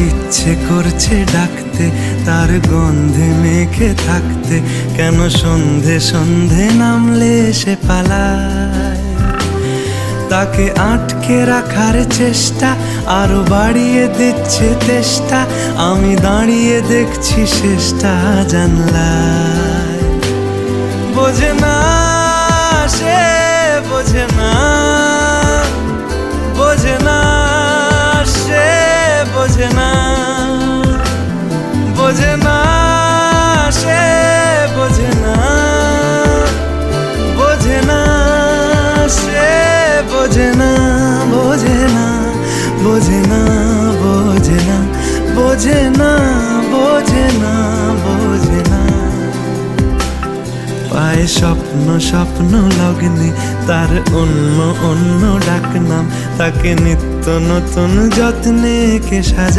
ইচ্ছে করছে ডাকতে, তার গন্ধে মেখে থাকতে, কেন সন্ধে সন্ধে নামলে সে পালায়। তাকে আটকে রাখার চেষ্টা আরো বাড়িয়ে দিচ্ছে তেষ্টা, আমি দাঁড়িয়ে দেখছি শেষটা জানলায়। বোঝে না সে, বোঝে না, বোঝে না সে, বোঝে না, বোঝে না সে, বোঝে না, বোঝে না সে, বোঝে না, বোঝে না, বোঝে না, বোঝে না, বোঝে না, বোঝে না, বোঝে না। পায়ে স্বপ্ন স্বপ্ন লগ্নে তার অন্য অন্য ডাকনাম, তাকে নিত্য নতুন যত্নে কে সাজা।